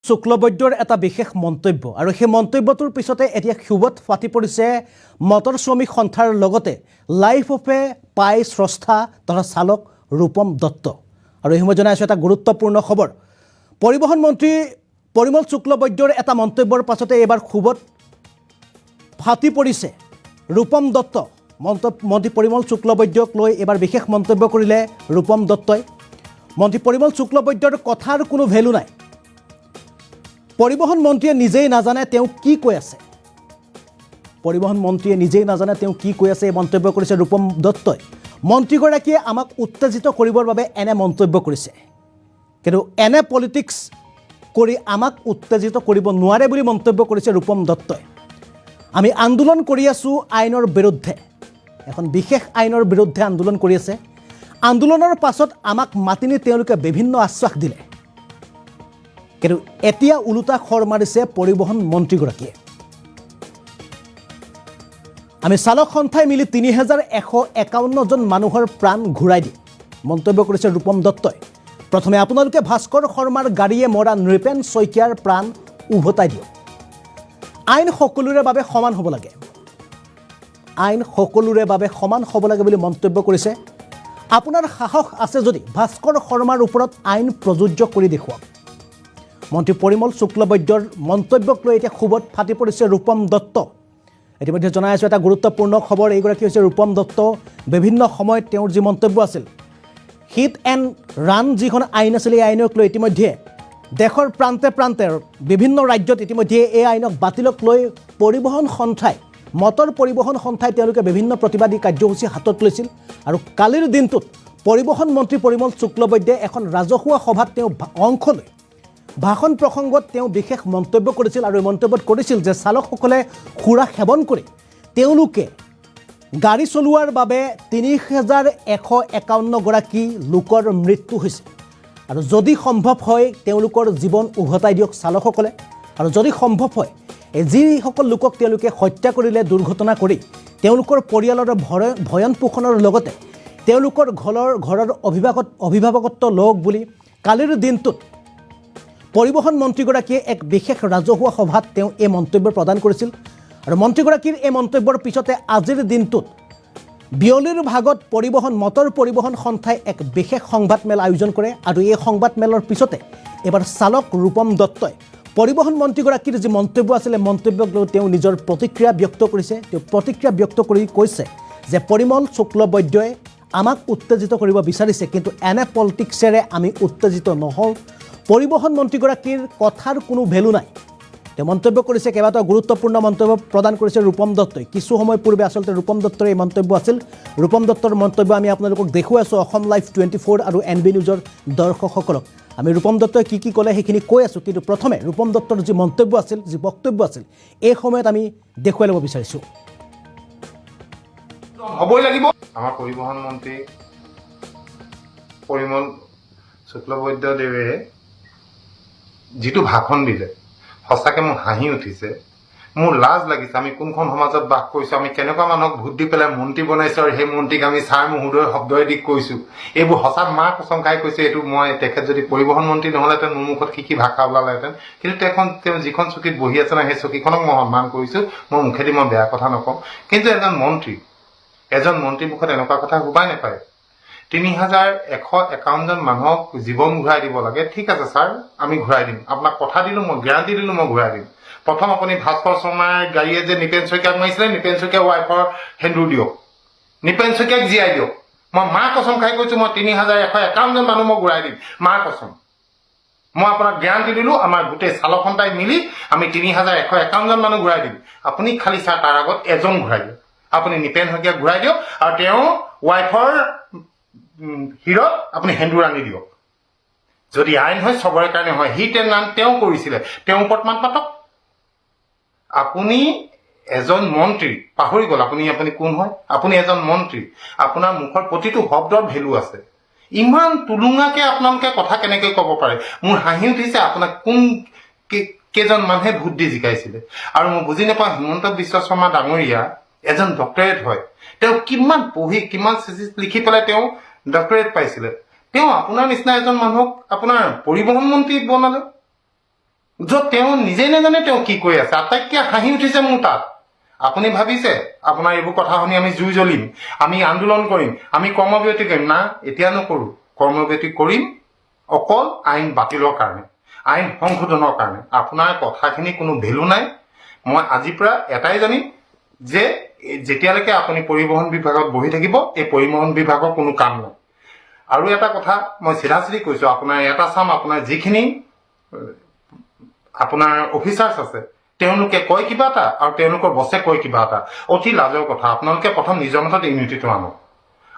শুক্লবৈদ্যৰ এটা বিশেষ মন্তব্য আৰু সেই মন্তব্যটোৰ পিছতে এতিয়া ক্ষোভত ফাটি পৰিছে মটৰ শ্ৰমিক সন্থাৰ লগতে লাইফ অফে পাই স্ৰষ্টা তথা চালক ৰূপম দত্ত আৰু এই সময়ত জনাইছো এটা গুৰুত্বপূৰ্ণ খবৰ পৰিবহণ মন্ত্ৰী পৰিমল শুক্লবৈদ্যৰ এটা মন্তব্যৰ পাছতে এবাৰ ক্ষোভত ফাটি পৰিছে ৰূপম দত্ত মন্ত্ৰী পৰিমল শুক্লবৈদ্যক লৈ এবাৰ বিশেষ মন্তব্য কৰিলে ৰূপম দত্তই মন্ত্ৰী পৰিমল শুক্লবৈদ্যৰ কথাৰ কোনো ভ্যালু নাই পৰিবহণ মন্ত্ৰীয়ে নিজেই নাজানে তেওঁ কি কৈ আছে পৰিবহণ মন্ত্ৰীয়ে নিজেই নাজানে তেওঁ কি কৈ আছে এই মন্তব্য কৰিছে ৰূপম দত্তই মন্ত্ৰীগৰাকীয়ে আমাক উত্তেজিত কৰিবৰ বাবে এনে মন্তব্য কৰিছে কিন্তু এনে পলিটিক্স কৰি আমাক উত্তেজিত কৰিব নোৱাৰে বুলি মন্তব্য কৰিছে ৰূপম দত্তই আমি আন্দোলন কৰি আছো আইনৰ বিৰুদ্ধে এখন বিশেষ আইনৰ বিৰুদ্ধে আন্দোলন কৰি আছে আন্দোলনৰ পাছত আমাক মাতিনি তেওঁলোকে বিভিন্ন আশ্বাস দিলে কিন্তু এতিয়া উলুটা খৰ মাৰিছে পৰিবহণ মন্ত্ৰীগৰাকীয়ে আমি চালক সন্থাই মিলি 3151 জন মানুহৰ প্ৰাণ ঘূৰাই দি মন্তব্য কৰিছে ৰূপম দত্তই প্ৰথমে আপোনালোকে ভাস্কৰ শৰ্মাৰ গাড়ীয়ে মৰা নৃপেন শইকীয়াৰ প্ৰাণ উভতাই দিয়ক আইন সকলোৰে বাবে সমান হ'ব লাগে আইন সকলোৰে বাবে সমান হ'ব লাগে বুলি মন্তব্য কৰিছে আপোনাৰ সাহস আছে যদি ভাস্কৰ শৰ্মাৰ ওপৰত আইন প্ৰযোজ্য কৰি দেখুৱাওক মন্ত্ৰী পৰিমল শুক্লবৈদ্যৰ মন্তব্যক লৈ এতিয়া ক্ষোভত ফাটি পৰিছে ৰূপম দত্ত ইতিমধ্যে জনাই আছো এটা গুৰুত্বপূৰ্ণ খবৰ এইগৰাকী হৈছে ৰূপম দত্ত বিভিন্ন সময়ত তেওঁৰ যি মন্তব্য আছিল হিট এণ্ড ৰান যিখন আইন আছিল এই আইনক লৈ ইতিমধ্যে দেশৰ প্ৰান্তে প্ৰান্তে বিভিন্ন ৰাজ্যত ইতিমধ্যে এই আইনক বাতিলক লৈ পৰিবহণ সন্থাই মটৰ পৰিবহণ সন্থাই তেওঁলোকে বিভিন্ন প্ৰতিবাদী কাৰ্যসূচী হাতত লৈছিল আৰু কালিৰ দিনটোত পৰিবহণ মন্ত্ৰী পৰিমল শুক্লবৈদ্যই এখন ৰাজহুৱা সভাত তেওঁ অংশ লৈ ভাষণ প্ৰসংগত তেওঁ বিশেষ মন্তব্য কৰিছিল আৰু এই মন্তব্যত কৰিছিল যে চালকসকলে খুৰা সেৱন কৰি তেওঁলোকে গাড়ী চলোৱাৰ বাবে 3151 গৰাকী লোকৰ মৃত্যু হৈছে আৰু যদি সম্ভৱ হয় তেওঁলোকৰ জীৱন উভতাই দিয়ক চালকসকলে আৰু যদি সম্ভৱ হয় যিসকল লোকক তেওঁলোকে হত্যা কৰিলে দুৰ্ঘটনা কৰি তেওঁলোকৰ পৰিয়ালৰ ভয়ন পোষণৰ লগতে তেওঁলোকৰ ঘৰৰ অভিভাৱকত্ব লওক বুলি কালিৰ দিনটোত পৰিবহণ মন্ত্ৰীগৰাকীয়ে এক বিশেষ ৰাজহুৱা সভাত তেওঁ এই মন্তব্য প্ৰদান কৰিছিল আৰু মন্ত্ৰীগৰাকীৰ এই মন্তব্যৰ পিছতে আজিৰ দিনটোত বিয়লিৰ ভাগত মটৰ পৰিবহণ সন্থাই এক বিশেষ সংবাদমেল আয়োজন কৰে আৰু এই সংবাদমেলৰ পিছতে এবাৰ চালক ৰূপম দত্তই পৰিবহণ মন্ত্ৰীগৰাকীৰ যি মন্তব্য আছিলে মন্তব্যক লৈ তেওঁ নিজৰ প্ৰতিক্ৰিয়া ব্যক্ত কৰিছে তেওঁ প্ৰতিক্ৰিয়া ব্যক্ত কৰি কৈছে যে পৰিমল শুক্লবৈদ্যই আমাক উত্তেজিত কৰিব বিচাৰিছে কিন্তু এনে পলিটিক্সেৰে আমি উত্তেজিত নহওঁ পৰিবহণ মন্ত্ৰীগৰাকীৰ কথাৰ কোনো ভ্যালু নাই তেওঁ মন্তব্য কৰিছে কেইবাটাও গুৰুত্বপূৰ্ণ মন্তব্য প্ৰদান কৰিছে ৰূপম দত্তই কিছু সময় পূৰ্বে আচলতে ৰূপম দত্তৰ এই মন্তব্য আছিল ৰূপম দত্তৰ মন্তব্য আমি আপোনালোকক দেখুৱাই আছোঁ অসম লাইভ 24 আৰু NB নিউজৰ দৰ্শকসকলক আমি ৰূপম দত্তই কি ক'লে সেইখিনি কৈ আছোঁ কিন্তু প্ৰথমে ৰূপম দত্তৰ যি মন্তব্য আছিল যি বক্তব্য আছিল এই সময়ত আমি দেখুৱাই ল'ব বিচাৰিছোঁ হ'বই লাগিব আমাৰ পৰিবহণ মন্ত্ৰী পৰিমল শুক্লবৈদ্যদেৱে যিটো ভাষণ দিলে সঁচাকৈ মোৰ হাঁহি উঠিছে মোৰ লাজ লাগিছে আমি কোনখন সমাজত বাস কৰিছোঁ আমি কেনেকুৱা মানুহক ভোট দি পেলাই মন্ত্ৰী বনাইছোঁ আৰু সেই মন্ত্ৰীক আমি ছাৰ মহোদয় শব্দই দি কৈছোঁ এইবোৰ সঁচা মা কচম খাই কৈছে এইটো মই তেখেত যদি পৰিবহণ মন্ত্ৰী নহ'লেহেঁতেন মোৰ মুখত কি ভাষা ওলালেহেঁতেন কিন্তু তেওঁ যিখন চকীত বহি আছে না সেই চকীখনক মই সন্মান কৰিছোঁ মোৰ মুখেদি মই বেয়া কথা নকওঁ কিন্তু এজন মন্ত্ৰীৰ মুখত এনেকুৱা কথা শুবাই নাপায় 3151 জন মানুহক জীৱন ঘূৰাই দিব লাগে ঠিক আছে ছাৰ আমি ঘূৰাই দিম আপোনাক কথা দিলোঁ মই গেৰাণ্টি দিলোঁ মই ঘূৰাই দিম প্ৰথম আপুনি ভাস্কৰ শৰ্মাৰ গাড়ীয়ে যে নিপেন শইকীয়াক মাৰিছিলে নিপেন শইকীয়া ৱাইফৰ সেন্দুৰ দিয়ক নিপেন শইকীয়াক জীয়াই দিয়ক মই মা কচম খাই কৈছোঁ মই 3151 জন মানুহ মই ঘূৰাই দিম মা কচম মই আপোনাক গেৰাণ্টি দিলোঁ আমাৰ গোটেই চালক সন্থাই মিলি আমি 3151 জন মানুহ ঘূৰাই দিম আপুনি খালি ছাৰ তাৰ আগত এজন ঘূৰাই দিয়ক আপুনি নিপেন শইকীয়াক ঘূৰাই দিয়ক আৰু তেওঁ ৱাইফৰ হিৰত আপুনি সেন্দুৰ আনি দিয়ক যদি আইন হয় চবৰে কাৰণে হয় হিট এণ্ড ৰান তেওঁ কৰিছিলে তেওঁ ওপৰত মান পাতক আপুনি এজন মন্ত্ৰী পাহৰি গ'ল আপুনি কোন হয় আপুনি এজন মন্ত্ৰী আপোনাৰ মুখৰ প্ৰতিটো শব্দৰ ভেলু আছে ইমান তুলুঙাকে আপোনালোকে কথা কেনেকৈ ক'ব পাৰে মোৰ হাঁহি উঠিছে আপোনাক কোন কেইজন মানুহে ভোট দি জিকাইছিলে আৰু মই বুজি নাপাওঁ হিমন্ত বিশ্ব শৰ্মা ডাঙৰীয়া এজন ডক্টৰেট হয় তেওঁ কিমান পঢ়ি কিমান চিঠিত লিখি পেলাই তেওঁ ডক্টৰেট পাইছিলে তেওঁ আপোনাৰ নিচিনা এজন মানুহক আপোনাৰ পৰিবহণ মন্ত্ৰী বনালে য'ত তেওঁ নিজেই নাজানে তেওঁ কি কৈ আছে। আটাইতকৈ হাঁহি উঠিছে মোৰ তাত। আপুনি ভাবিছে আপোনাৰ এইবোৰ কথা শুনি আমি জুই জ্বলিম, আমি আন্দোলন কৰিম, আমি কৰ্মবিৰতি কৰিম? না, এতিয়া নকৰোঁ। কৰ্মবিৰতি কৰিম অকল আইন বাতিলৰ কাৰণে, আইন সংশোধনৰ কাৰণে। আপোনাৰ কথাখিনি কোনো ভেলু নাই। মই আজিৰ পৰা এটাই জানিম যে যেতিয়ালৈকে আপুনি পৰিবহণ বিভাগত বহি থাকিব, এই পৰিবহণ বিভাগৰ কোনো কাম নাই। আৰু এটা কথা মই চিধা চিধি কৈছোঁ, আপোনাৰ এটা চাম, আপোনাৰ যিখিনি আপোনাৰ অফিচাৰ্ছ আছে তেওঁলোকে কয় কিবা এটা আৰু তেওঁলোকৰ বছে কয় কিবা এটা। অতি লাজৰ কথা। আপোনালোকে প্ৰথম নিজৰ মতত ইউনিটিটো আনক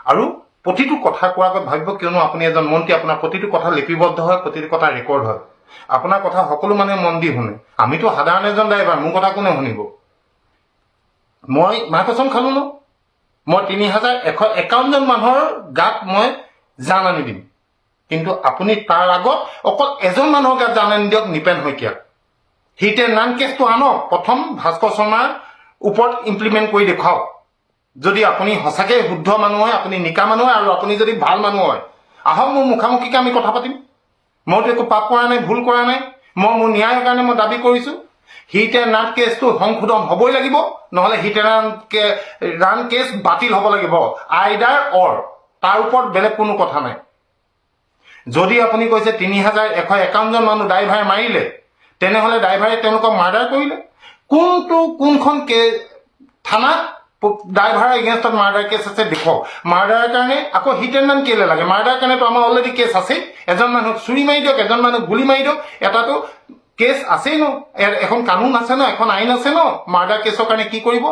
আৰু প্ৰতিটো কথা কোৱাৰ আগত ভাবিব, কিয়নো আপুনি এজন মন্ত্ৰী, আপোনাৰ প্ৰতিটো কথা লিপিবদ্ধ হয়, প্ৰতিটো কথা ৰেকৰ্ড হয়। আপোনাৰ কথা সকলো মানুহে মন দি শুনে। আমিতো সাধাৰণ এজন ড্ৰাইভাৰ, মোৰ কথা কোনে শুনিব? মই মাহকচন খালোঁ ন? মই ৩,১৫১ মানুহৰ গাত মই জান আনি দিম, কিন্তু আপুনি তাৰ আগত অকল এজন মানুহৰ গাত জান আনি দিয়ক, নিপেন শইকীয়াক। হিট এণ্ড ৰান কেছটো আনক, প্ৰথম ভাস্কৰ শৰ্মাৰ ওপৰত ইমপ্লিমেণ্ট কৰি দেখুৱাওক। যদি আপুনি সঁচাকৈ শুদ্ধ মানুহ হয়, আপুনি নিকা মানুহ হয়, আৰু আপুনি যদি ভাল মানুহ হয়, আহক মোৰ মুখামুখিকৈ আমি কথা পাতিম। মইতো একো পাপ কৰা নাই, ভুল কৰা নাই। মই মোৰ ন্যায়ৰ কাৰণে মই দাবী কৰিছোঁ। হিট এণ্ড ৰান কেছটো সংশোধন হ'বই লাগিব, নহ'লে হিট এণ্ড ৰান কেছ বাতিল হ'ব লাগিব। আইডাৰ অৰ, তাৰ ওপৰত বেলেগ কোনো কথা নাই। যদি আপুনি কৈছে ৩,১৫১ মানুহ ড্ৰাইভাৰে মাৰিলে, তেনেহ'লে ড্ৰাইভাৰে তেওঁলোকক মাৰ্ডাৰ কৰিলে। কোনখন থানাত ড্ৰাইভাৰৰ এগেইনষ্টত মাৰ্ডাৰ কেছ আছে দেখুৱাওক। মাৰ্ডাৰৰ কাৰণে আকৌ হিট এণ্ড ৰান কেলৈ লাগে? মাৰ্ডাৰৰ কাৰণেতো আমাৰ অলৰেডি কেছ আছেই। এজন মানুহক চুৰি মাৰি দিয়ক, এজন মানুহক গুলি মাৰি দিয়ক, এটাতো কেছ আছেই ন, এখন কানুন আছে ন, এখন আইন আছে ন। মাৰ্ডাৰ কেছৰ কাৰণে কি কৰিব?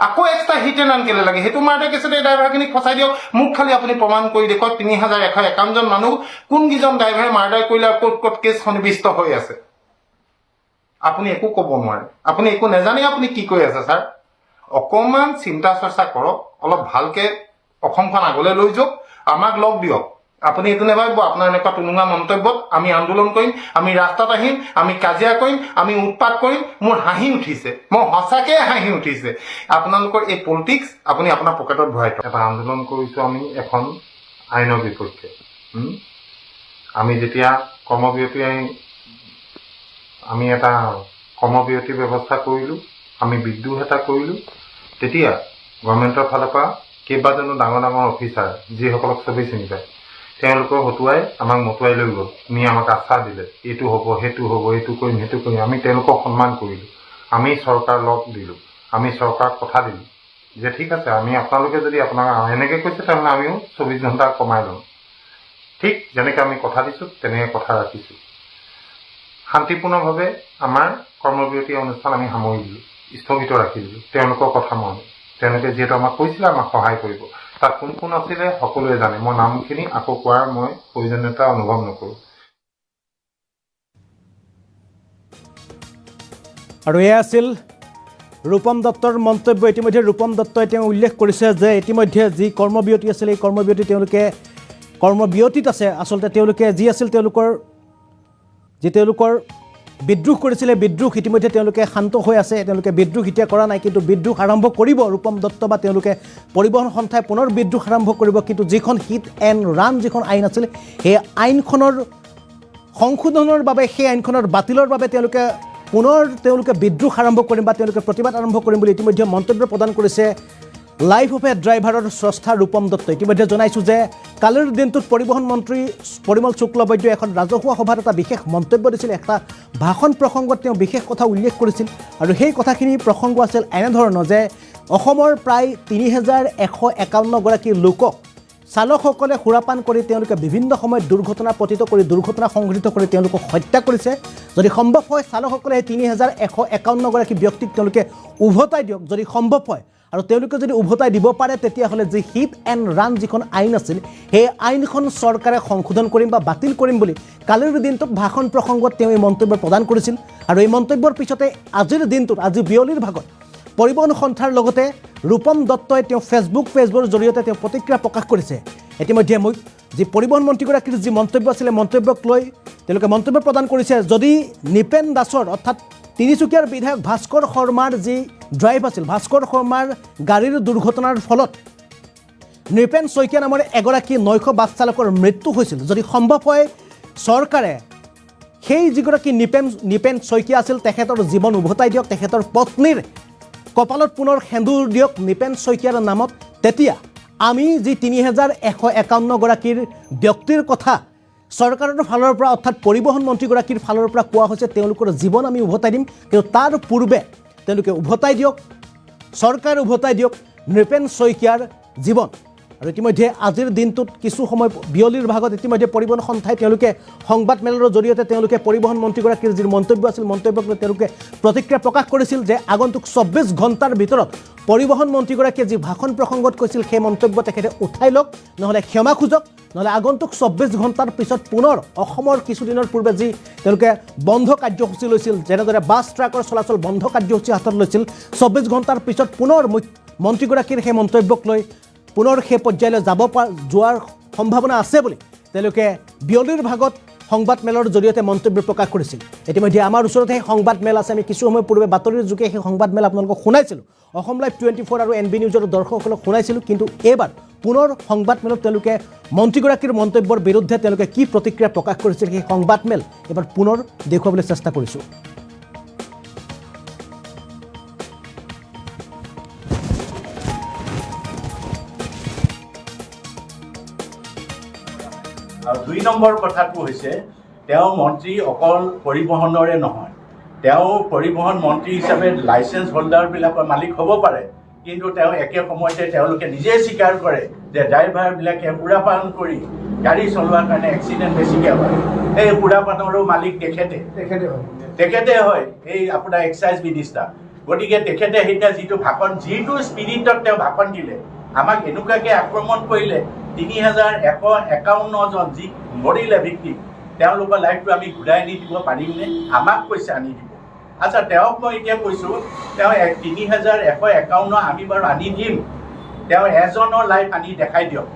আকৌ এক্সট্ৰা হিট এণ্ড ৰান কেলৈ লাগে? সেইটো মাৰ্ডাৰ কেছতে ড্ৰাইভাৰখিনিক ফচাই দিয়ক। মোক খালি আপুনি প্ৰমাণ কৰি দেখুৱাওক ৩,১৫১ মানুহ কোনকেইজন ড্ৰাইভাৰে মাৰ্ডাৰ কৰিলে আৰু ক'ত ক'ত কেছ সন্নিৱিষ্ট হৈ আছে। আপুনি একো ক'ব নোৱাৰে, আপুনি একো নেজানে আপুনি কি কৈ আছে। ছাৰ, অকণমান চিন্তা চৰ্চা কৰক, অলপ ভালকৈ অসমখন আগলৈ লৈ যাওক, আমাক লগ দিয়ক। আপুনি এইটো নাভাবিব আপোনাৰ এনেকুৱা টুলুঙা মন্তব্যত আমি আন্দোলন কৰিম, আমি ৰাস্তাত আহিম, আমি কাজিয়া কৰিম, আমি উৎপাত কৰিম। মোৰ হাঁহি উঠিছে, মোৰ সঁচাকৈ হাঁহি উঠিছে। আপোনালোকৰ এই পলিটিক্স আপুনি আপোনাৰ পকেটত ভৰাই থওক। এটা আন্দোলন কৰিছোঁ আমি এখন আইনৰ বিপক্ষে। আমি যেতিয়া আমি এটা কৰ্মবিৰতিৰ ব্যৱস্থা কৰিলোঁ, আমি বিদ্ৰোহ এটা কৰিলোঁ, তেতিয়া গভৰ্ণমেণ্টৰ ফালৰ পৰা কেইবাজনো ডাঙৰ ডাঙৰ অফিচাৰ, যিসকলক চবেই চিনি পায়, তেওঁলোকৰ হতুৱাই আমাক মতুৱাই লৈ গ'ল, নি আমাক আশ্বাস দিলে, এইটো হ'ব, সেইটো হ'ব, এইটো কৰিম, সেইটো কৰিম। আমি তেওঁলোকক সন্মান কৰিলোঁ, আমি চৰকাৰ লগ দিলোঁ, আমি চৰকাৰক কথা দিলোঁ যে ঠিক আছে, আমি আপোনালোকে যদি আপোনাক এনেকৈ কৈছে তেনেহ'লে আমিও ২৪ ঘণ্টা কমাই ল'ম। ঠিক যেনেকৈ আমি কথা দিছোঁ তেনেকৈ কথা ৰাখিছোঁ। শান্তিপূৰ্ণভাৱে আমাৰ কৰ্মবিৰতি অনুষ্ঠান আমি সামৰি দিলোঁ, স্থগিত ৰাখি দিলোঁ। তেওঁলোকৰ কথা মই, তেওঁলোকে যিহেতু আমাক কৈছিলে আমাক সহায় কৰিব, তাত কোন কোন আছিলে সকলোৱে জানে। মই নামখিনি আকৌ কোৱাৰ মই প্ৰয়োজনীয়তা অনুভৱ নকৰোঁ। আৰু এয়া আছিল ৰূপম দত্তৰ মন্তব্য। ইতিমধ্যে ৰূপম দত্তই তেওঁ উল্লেখ কৰিছে যে ইতিমধ্যে যি কৰ্মবিৰতি আছিল, এই কৰ্মবিৰতি তেওঁলোকে কৰ্মবিৰতিত আছে। আচলতে তেওঁলোকে যি আছিল তেওঁলোকৰ বিদ্ৰোহ কৰিছিলে, বিদ্ৰোহ ইতিমধ্যে তেওঁলোকে শান্ত হৈ আছে। তেওঁলোকে বিদ্ৰোহ এতিয়া কৰা নাই, কিন্তু বিদ্ৰোহ আৰম্ভ কৰিব ৰূপম দত্ত বা তেওঁলোকে পৰিবহণ সন্থাই পুনৰ বিদ্ৰোহ আৰম্ভ কৰিব। কিন্তু যিখন হিট এণ্ড ৰান যিখন আইন আছিল, সেই আইনখনৰ সংশোধনৰ বাবে, সেই আইনখনৰ বাতিলৰ বাবে তেওঁলোকে বিদ্ৰোহ আৰম্ভ কৰিম বা তেওঁলোকে প্ৰতিবাদ আৰম্ভ কৰিম বুলি ইতিমধ্যে মন্তব্য প্ৰদান কৰিছে লাইফ অফ এ ড্ৰাইভাৰৰ স্ৰষ্টা ৰূপম দত্ত। ইতিমধ্যে জনাইছোঁ যে কালিৰ দিনটোত পৰিবহণ মন্ত্ৰী পৰিমল শুক্লবৈদ্যই এখন ৰাজহুৱা সভাত এটা বিশেষ মন্তব্য দিছিল। এটা ভাষণ প্ৰসংগত তেওঁ বিশেষ কথা উল্লেখ কৰিছিল, আৰু সেই কথাখিনি প্ৰসংগ আছিল এনেধৰণৰ যে অসমৰ প্ৰায় ৩,১৫১গৰাকী লোকক চালকসকলে সুৰাপান কৰি তেওঁলোকে বিভিন্ন সময়ত দুৰ্ঘটনা পতিত কৰি, দুৰ্ঘটনা সংঘটিত কৰি তেওঁলোকক হত্যা কৰিছে। যদি সম্ভৱ হয় চালকসকলে সেই ৩,১৫১গৰাকী ব্যক্তিক তেওঁলোকে উভতাই দিয়ক, যদি সম্ভৱ হয়। আৰু তেওঁলোকে যদি উভতাই দিব পাৰে, তেতিয়াহ'লে যি হিট এণ্ড ৰান যিখন আইন আছিল, সেই আইনখন চৰকাৰে সংশোধন কৰিম বা বাতিল কৰিম বুলি কালিৰ দিনটোত ভাষণ প্ৰসংগত তেওঁ এই মন্তব্য প্ৰদান কৰিছিল। আৰু এই মন্তব্যৰ পিছতে আজিৰ দিনটোত, আজি বিয়লিৰ ভাগত পৰিবহণ সন্থাৰ লগতে ৰূপম দত্তই তেওঁ ফেচবুক পেজৰ জৰিয়তে তেওঁ প্ৰতিক্ৰিয়া প্ৰকাশ কৰিছে। ইতিমধ্যে মই যি পৰিবহণ মন্ত্ৰীগৰাকীৰ যি মন্তব্য আছিলে, মন্তব্যক লৈ তেওঁলোকে মন্তব্য প্ৰদান কৰিছে। যদি নিপেন দাসৰ অৰ্থাৎ তিনিচুকীয়াৰ বিধায়ক ভাস্কৰ শৰ্মাৰ যি ড্ৰাইভ আছিল, ভাস্কৰ শৰ্মাৰ গাড়ীৰ দুৰ্ঘটনাৰ ফলত নৃপেন শইকীয়া নামৰ এগৰাকী নৈশ বাছ চালকৰ মৃত্যু হৈছিল, যদি সম্ভৱ হয় চৰকাৰে সেই যিগৰাকী নিপেন শইকীয়া আছিল তেখেতৰ জীৱন উভতাই দিয়ক, তেখেতৰ পত্নীৰ কপালত পুনৰ সেন্দুৰ দিয়ক নিপেন শইকীয়াৰ নামত। তেতিয়া আমি যি ৩,১৫১গৰাকীৰ ব্যক্তিৰ কথা চৰকাৰৰ ফালৰ পৰা অৰ্থাৎ পৰিবহণ মন্ত্ৰীগৰাকীৰ ফালৰ পৰা কোৱা হৈছে তেওঁলোকৰ জীৱন আমি উভতাই দিম, কিন্তু তাৰ পূৰ্বে তেওঁলোকে উভতাই দিয়ক, চৰকাৰ উভতাই দিয়ক নৃপেন শইকীয়াৰ জীৱন। আৰু ইতিমধ্যে আজিৰ দিনটোত কিছু সময় বিয়লিৰ ভাগত ইতিমধ্যে পৰিবহণ সন্থাই তেওঁলোকে সংবাদ মেলৰ জৰিয়তে তেওঁলোকে পৰিবহণ মন্ত্ৰীগৰাকীৰ যি মন্তব্য আছিল মন্তব্যক লৈ তেওঁলোকে প্ৰতিক্ৰিয়া প্ৰকাশ কৰিছিল যে আগন্তুক ২৪ ঘণ্টাৰ ভিতৰত পৰিবহণ মন্ত্ৰীগৰাকীয়ে যি ভাষণ প্ৰসংগত কৈছিল সেই মন্তব্য তেখেতে উঠাই লওক, নহ'লে ক্ষমা খোজক, নহ'লে আগন্তুক ২৪ ঘণ্টাৰ পিছত পুনৰ অসমৰ কিছুদিনৰ পূৰ্বে যি তেওঁলোকে বন্ধ কাৰ্যসূচী লৈছিল, যেনেদৰে বাছ ট্ৰাকৰ চলাচল বন্ধ কাৰ্যসূচী হাতত লৈছিল, ২৪ ঘণ্টাৰ পিছত পুনৰ মন্ত্ৰীগৰাকীৰ সেই মন্তব্যক লৈ পুনৰ সেই পৰ্যায়লৈ যোৱাৰ সম্ভাৱনা আছে বুলি তেওঁলোকে বিয়লিৰ ভাগত সংবাদ মেলৰ জৰিয়তে মন্তব্য প্ৰকাশ কৰিছিল। ইতিমধ্যে আমাৰ ওচৰত সেই সংবাদ মেল আছে, আমি কিছু সময় পূৰ্বে বাতৰিৰ যোগে সেই সংবাদ মেল আপোনালোকক শুনাইছিলোঁ, অসম লাইভ 24 আৰু NB নিউজৰ দৰ্শকসকলক শুনাইছিলোঁ। কিন্তু এইবাৰ পুনৰ সংবাদ মেলত তেওঁলোকে মন্ত্ৰীগৰাকীৰ মন্তব্যৰ বিৰুদ্ধে তেওঁলোকে কি প্ৰতিক্ৰিয়া প্ৰকাশ কৰিছিল সেই সংবাদ মেল এবাৰ পুনৰ দেখুৱাবলৈ চেষ্টা কৰিছোঁ। আৰু ২ নম্বৰ কথাটো হৈছে তেওঁ মন্ত্ৰী অকল পৰিবহণৰে নহয়, তেওঁ পৰিবহণ মন্ত্ৰী হিচাপে লাইচেঞ্চ হোল্ডাৰবিলাকৰ মালিক হ'ব পাৰে, কিন্তু তেওঁ একে সময়তে তেওঁলোকে নিজেই স্বীকাৰ কৰে যে ড্ৰাইভাৰবিলাকে সুৰাপান কৰি গাড়ী চলোৱাৰ কাৰণে এক্সিডেণ্ট বেছিকৈ হয়। এই সুৰাপানৰো মালিক তেখেতে হয়, এই আপোনাৰ এক্সাইজ মিনিষ্টাৰ। গতিকে তেখেতে সেইদিনা যিটো স্পিৰিটত তেওঁ ভাষণ দিলে, আমাক এনেকুৱাকৈ আক্ৰমণ কৰিলে, ৩,১৫১জন যি মৰিলে ভিক্টিম, তেওঁলোকৰ লাইফটো আমি ঘূৰাই আনি দিব পাৰিমনে? আমাক কৈছে আনি দিব। আচ্ছা, তেওঁক মই এতিয়া কৈছোঁ, তেওঁ ৩,১৫১ আমি বাৰু আনি দিম, তেওঁ এজনৰ লাইফ আনি দেখাই দিয়ক,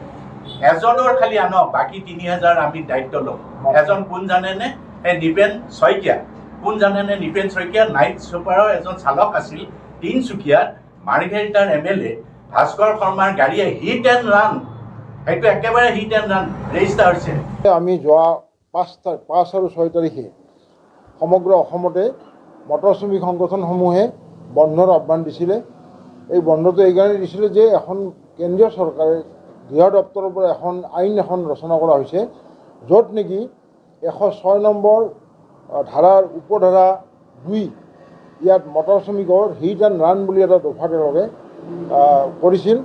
এজনৰ খালি আনক, বাকী ৩,০০০ আমি দায়িত্ব ল'ম। এজন কোন জানেনে? এই নিপেন শইকীয়া। কোন জানেনে? নিপেন শইকীয়া নাইট ছুপাৰৰ এজন চালক আছিল তিনিচুকীয়াত, মাৰ্ঘেৰিটাৰ MLA ভাস্কৰ শৰ্মাৰ গাড়ীয়ে হিট এণ্ড ৰান, সেইটো একেবাৰে হিট এণ্ড ৰান ৰেজিষ্টাৰ হৈছে। আমি যোৱা ৫ আৰু ৬ তাৰিখে সমগ্ৰ অসমতে মটৰ শ্ৰমিক সংগঠনসমূহে বন্ধৰ আহ্বান দিছিলে। এই বন্ধটো এইকাৰণে দিছিলে যে এখন কেন্দ্ৰীয় চৰকাৰে গৃহ দপ্তৰৰ পৰা আইন এখন ৰচনা কৰা হৈছে, য'ত নেকি ১০৬ নম্বৰ ধাৰাৰ উপধাৰা ২ ইয়াত মটৰ শ্ৰমিকৰ হিট এণ্ড ৰান বুলি এটা দফা তেওঁলোকে কৰিছিল।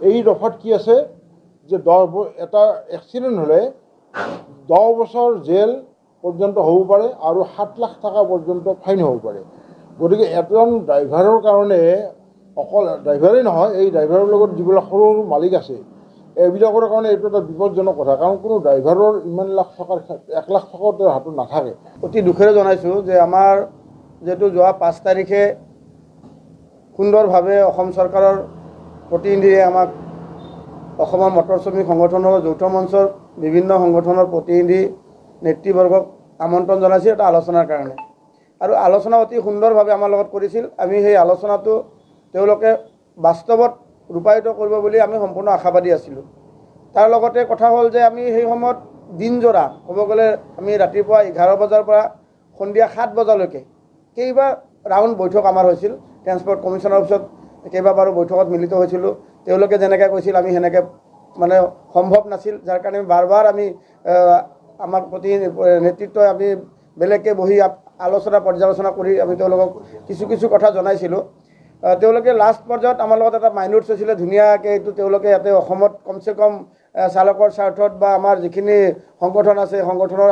এই দফাত কি আছে যে এটা এক্সিডেণ্ট হ'লে 10 বছৰ জেল পৰ্যন্ত হ'ব পাৰে আৰু 7 লাখ টকা পৰ্যন্ত ফাইন হ'ব পাৰে। গতিকে এজন ড্ৰাইভাৰৰ কাৰণে অকল ড্ৰাইভাৰেই নহয়, এই ড্ৰাইভাৰৰ লগত যিবিলাক সৰু সৰু মালিক আছে এইবিলাকৰ কাৰণে এইটো এটা বিপদজনক কথা, কাৰণ কোনো ড্ৰাইভাৰৰ ইমান লাখ টকাৰ 1 লাখ টকাও তেওঁৰ হাতত নাথাকে। অতি দুখেৰে জনাইছোঁ যে আমাৰ যিহেতু যোৱা 5 তাৰিখে সুন্দৰভাৱে অসম চৰকাৰৰ প্ৰতিনিধিয়ে আমাক অসমৰ মটৰ শ্ৰমিক সংগঠনৰ যৌথ মঞ্চৰ বিভিন্ন সংগঠনৰ প্ৰতিনিধি নেতৃবৰ্গক আমন্ত্ৰণ জনাইছিল এটা আলোচনাৰ কাৰণে, আৰু আলোচনা অতি সুন্দৰভাৱে আমাৰ লগত কৰিছিল। আমি সেই আলোচনাটো তেওঁলোকে বাস্তৱত ৰূপায়িত কৰিব বুলি আমি সম্পূৰ্ণ আশাবাদী আছিলোঁ। তাৰ লগতে কথা হ'ল যে আমি সেই সময়ত দিনজোৰা ক'ব গ'লে আমি ৰাতিপুৱা 11 বজাৰ পৰা সন্ধিয়া 7 বজালৈকে কেইবা ৰাউণ্ড বৈঠক আমাৰ হৈছিল। ট্ৰেন্সপৰ্ট কমিশ্যনৰ অফিচত কেইবাবাৰো বৈঠকত মিলিত হৈছিলোঁ। তেওঁলোকে যেনেকৈ কৈছিল আমি সেনেকৈ মানে সম্ভৱ নাছিল, যাৰ কাৰণে বাৰ বাৰ আমি আমাক প্ৰতি নেতৃত্বই আমি বেলেগকৈ বহি আলোচনা পৰ্যালোচনা কৰি আমি তেওঁলোকক কিছু কথা জনাইছিলোঁ। তেওঁলোকে লাষ্ট পৰ্যায়ত আমাৰ লগত এটা মাইনোটছ হৈছিলে ধুনীয়াকৈ, এইটো তেওঁলোকে ইয়াতে অসমত কমচে কম চালকৰ স্বাৰ্থত বা আমাৰ যিখিনি সংগঠন আছে সংগঠনৰ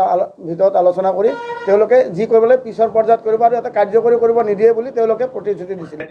ভিতৰত আলোচনা কৰি তেওঁলোকে যি কৰিবলৈ পিছৰ পৰ্যায়ত কৰিব আৰু এটা কাৰ্যকৰী কৰিব নিদিয়ে বুলি তেওঁলোকে প্ৰতিশ্ৰুতি দিছিলে।